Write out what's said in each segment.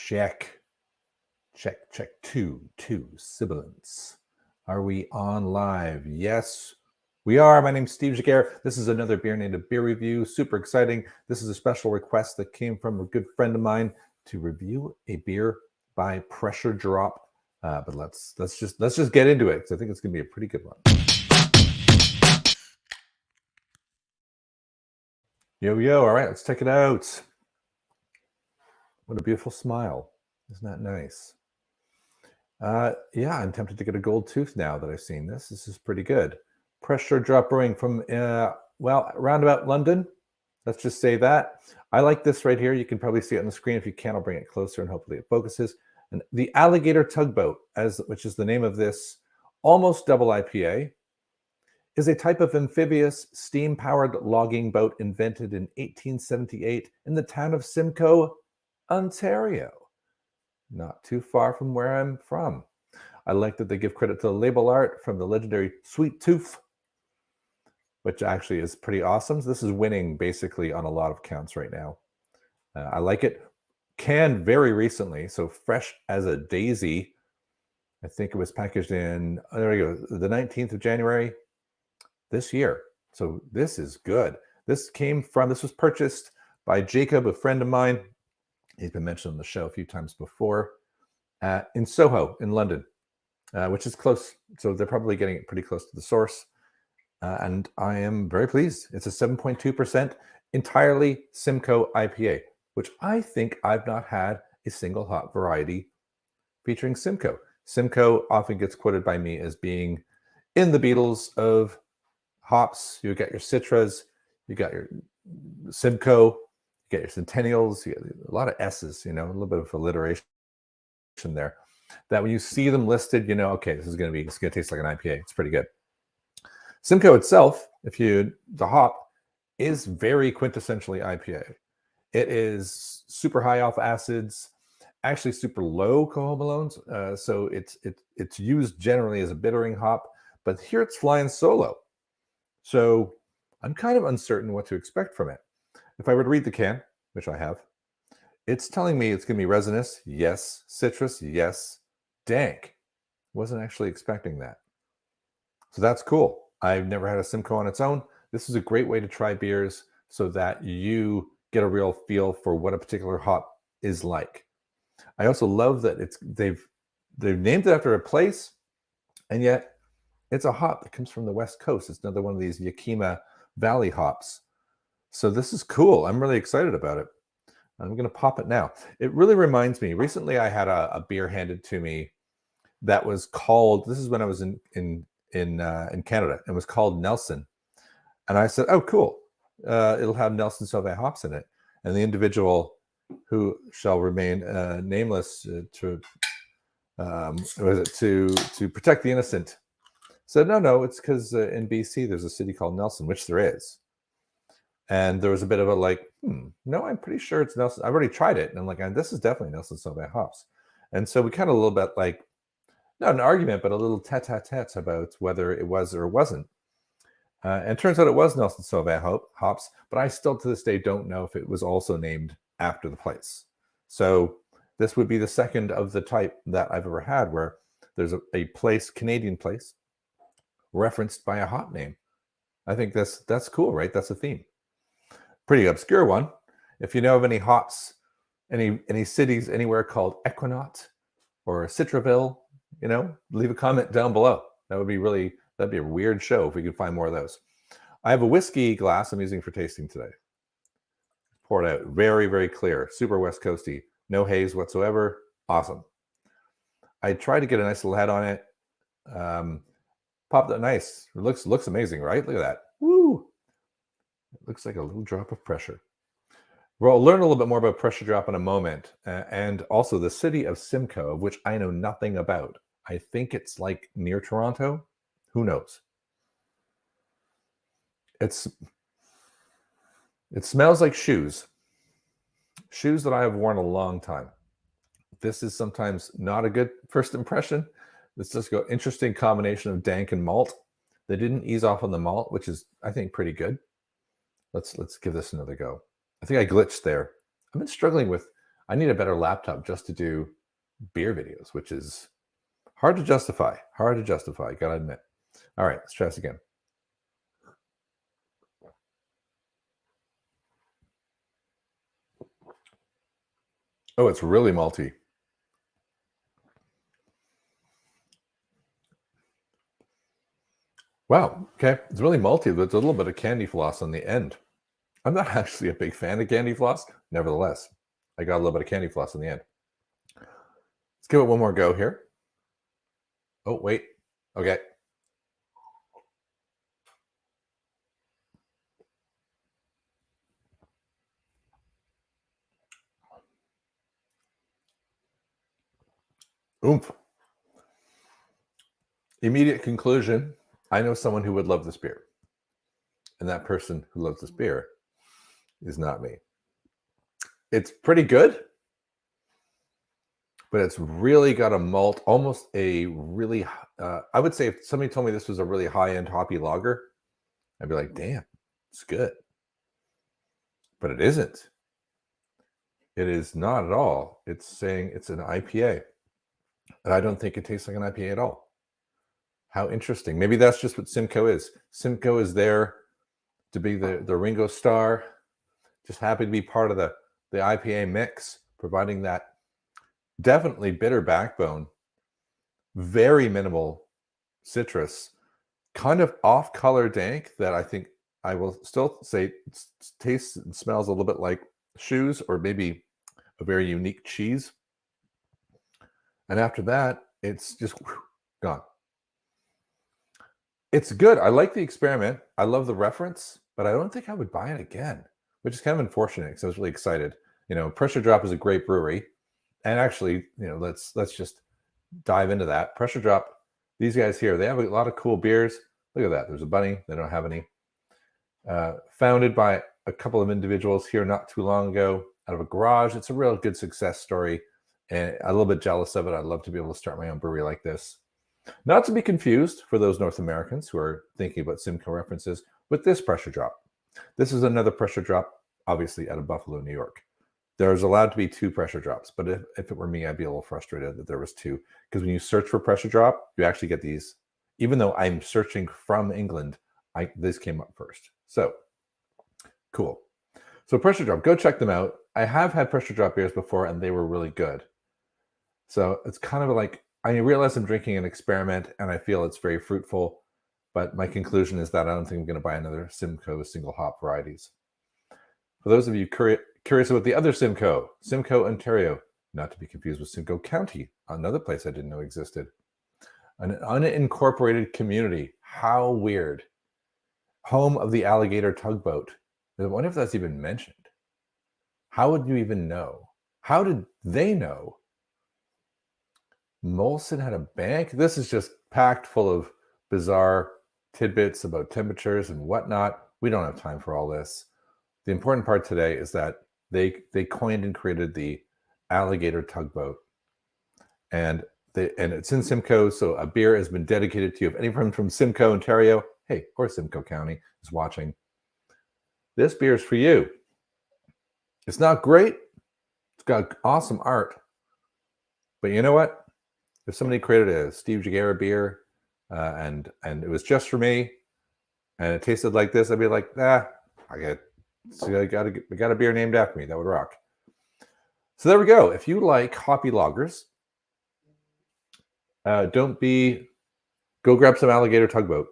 Check. Check. Two. Sibilance. Are we on live? Yes, we are. My name's Steve Giguere. This is another Beer Native beer review. Super exciting. This is a special request that came from a good friend of mine to review a beer by Pressure Drop. But let's just get into it, because I think it's going to be a pretty good one. Yo. All right, let's check it out. What a beautiful smile. Isn't that nice? Yeah, I'm tempted to get a gold tooth now that I've seen this. This is pretty good. Pressure Drop Brewing from, well, roundabout London. Let's just say that. I like this right here. You can probably see it on the screen. If you can, I'll bring it closer and hopefully it focuses. And the Alligator Tugboat, which is the name of this almost double IPA, is a type of amphibious steam-powered logging boat invented in 1878 in the town of Simcoe, Ontario. Not too far from where I'm from. I like that they give credit to the label art from the legendary Sweet Tooth, which actually is pretty awesome. So this is winning basically on a lot of counts right now. I like it. Canned very recently, so fresh as a daisy. I think it was packaged in, there we go, the 19th of January this year. So this is good. This was purchased by Jacob, a friend of mine. He's been mentioned on the show a few times before, in Soho in London, which is close. So they're probably getting it pretty close to the source. And I am very pleased. It's a 7.2% entirely Simcoe IPA, which I think I've not had a single hop variety featuring Simcoe. Simcoe often gets quoted by me as being in the Beatles of hops. You got your Citras, you got your Simcoe, you get your Centennials, you get a lot of S's, a little bit of alliteration there. That when you see them listed, okay, this is going to taste like an IPA. It's pretty good. Simcoe itself, the hop, is very quintessentially IPA. It is super high alpha acids, actually super low cohomolones. So it's used generally as a bittering hop, but here it's flying solo. So I'm kind of uncertain what to expect from it. If I were to read the can, which I have, it's telling me it's going to be resinous, yes. Citrus, yes. Dank. Wasn't actually expecting that. So that's cool. I've never had a Simcoe on its own. This is a great way to try beers so that you get a real feel for what a particular hop is like. I also love that they've named it after a place, and yet it's a hop that comes from the West Coast. It's another one of these Yakima Valley hops. So this is cool. I'm really excited about it. I'm going to pop it now. It really reminds me, recently I had a beer handed to me that was called, this is when I was in Canada, and was called Nelson. And I said, oh, cool. It'll have Nelson Sauvin hops in it. And the individual, who shall remain nameless to protect the innocent, said, no, it's because in BC there's a city called Nelson, which there is. And there was a bit of a no, I'm pretty sure it's Nelson. I've already tried it. And I'm like, this is definitely Nelson Sauvin hops. And so we kind of a little bit not an argument, but a little tete-a-tete about whether it was or wasn't. And it turns out it was Nelson Sauvin hops, but I still to this day don't know if it was also named after the place. So this would be the second of the type that I've ever had where there's a place, Canadian place, referenced by a hop name. I think that's cool, right? That's a theme. Pretty obscure one. If you know of any hops, any cities anywhere called Equinaut or Citraville, leave a comment down below. That'd be a weird show if we could find more of those. I have a whiskey glass I'm using for tasting today. Pour it out. Very, very clear. Super West Coasty. No haze whatsoever. Awesome. I tried to get a nice little head on it. Popped it nice. It looks amazing, right? Look at that. Woo! It looks like a little drop of pressure. We'll learn a little bit more about Pressure Drop in a moment, and also the city of Simcoe, of which I know nothing about. I think it's near Toronto. Who knows? It smells like shoes that I have worn a long time. This is sometimes not a good first impression. It's just an interesting combination of dank and malt. They didn't ease off on the malt, which is, I think, pretty good. Let's give this another go. I think I glitched there. I've been struggling with, I need a better laptop just to do beer videos, which is hard to justify. Hard to justify, gotta admit. All right, let's try this again. Oh, it's really malty. Wow, okay. It's really malty, but it's a little bit of candy floss on the end. I'm not actually a big fan of candy floss. Nevertheless, I got a little bit of candy floss in the end. Let's give it one more go here. Oh, wait. Okay. Oomph. Immediate conclusion. I know someone who would love this beer. And that person who loves this beer is not me. It's pretty good, but it's really got a malt, almost a really, I would say if somebody told me this was a really high-end hoppy lager, I'd be like, damn, it's good. But it isn't. It is not at all. It's saying it's an IPA. And I don't think it tastes like an IPA at all. How interesting. Maybe that's just what Simcoe is. Simcoe is there to be the Ringo Starr, just happy to be part of the IPA mix, providing that definitely bitter backbone, very minimal citrus, kind of off-color dank that I think I will still say tastes and smells a little bit like shoes or maybe a very unique cheese. And after that, it's just gone. It's good. I like the experiment. I love the reference, but I don't think I would buy it again, which is kind of unfortunate because I was really excited. Pressure Drop is a great brewery. And actually, let's just dive into that. Pressure Drop, these guys here, they have a lot of cool beers. Look at that. There's a bunny. They don't have any. Founded by a couple of individuals here not too long ago out of a garage. It's a real good success story. And I'm a little bit jealous of it. I'd love to be able to start my own brewery like this. Not to be confused for those North Americans who are thinking about Simcoe references with this Pressure Drop. This is another Pressure Drop, obviously out of Buffalo, New York. There's allowed to be 2 Pressure Drops, but if it were me, I'd be a little frustrated that there was 2. Because when you search for Pressure Drop, you actually get these. Even though I'm searching from England, this came up first. So, cool. So Pressure Drop, go check them out. I have had Pressure Drop beers before, and they were really good. So it's kind of like, I realize I'm drinking an experiment, and I feel it's very fruitful, but my conclusion is that I don't think I'm going to buy another Simcoe single hop varieties. For those of you curious about the other Simcoe, Simcoe, Ontario, not to be confused with Simcoe County, another place I didn't know existed. An unincorporated community. How weird. Home of the Alligator Tugboat. I wonder if that's even mentioned. How would you even know? How did they know? Molson had a bank? This is just packed full of bizarre tidbits about temperatures and whatnot. We don't have time for all this. The important part today is that they coined and created the Alligator Tugboat. And it's in Simcoe, so a beer has been dedicated to you. If anyone from Simcoe, Ontario, hey, or Simcoe County is watching, this beer is for you. It's not great. It's got awesome art. But you know what? If somebody created a Steve Jagera beer and it was just for me and it tasted like this, I'd be like, I got a beer named after me. That would rock. So there we go. If you like hoppy lagers, go grab some Alligator Tugboat.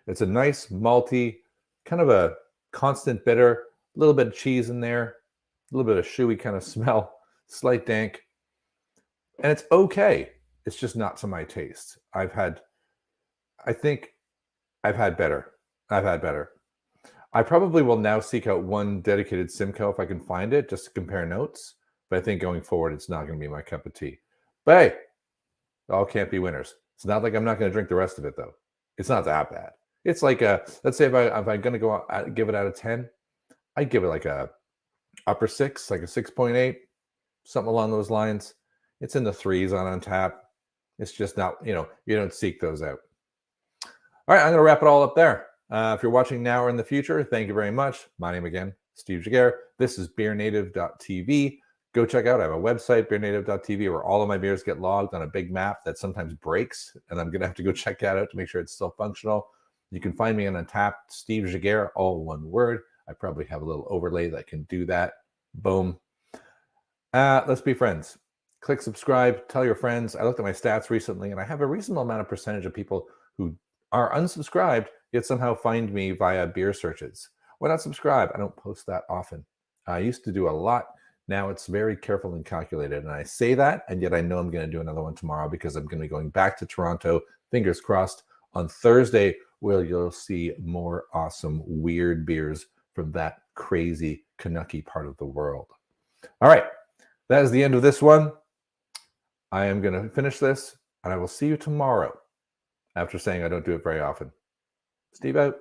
It's a nice malty, kind of a constant bitter, a little bit of cheese in there, a little bit of shoey kind of smell, slight dank. And it's okay. It's just not to my taste. I think I've had better. I probably will now seek out one dedicated Simcoe if I can find it, just to compare notes. But I think going forward, it's not going to be my cup of tea. But hey, all can't be winners. It's not like I'm not going to drink the rest of it, though. It's not that bad. It's like let's say if I'm going to go out, give it out of 10, I'd give it like a upper 6, like a 6.8, something along those lines. It's in the 3s on tap. It's just not, you don't seek those out. All right, I'm going to wrap it all up there. If you're watching now or in the future, thank you very much. My name again, Steve Jagera. This is beernative.tv. go check out. I have a website, beernative.tv, where all of my beers get logged on a big map that sometimes breaks, and I'm going to have to go check that out to make sure it's still functional. You can find me on Untapped, Steve Giguere, all one word. I probably have a little overlay that can do that. Boom. Let's be friends. Click subscribe, tell your friends. I looked at my stats recently, and I have a reasonable amount of percentage of people who are unsubscribed, yet somehow find me via beer searches. Why not subscribe? I don't post that often. I used to do a lot. Now it's very careful and calculated. And I say that, and yet I know I'm going to do another one tomorrow because I'm going to be going back to Toronto, fingers crossed, on Thursday, where you'll see more awesome, weird beers from that crazy Canucky part of the world. All right, that is the end of this one. I am going to finish this, and I will see you tomorrow after saying I don't do it very often. Steve out.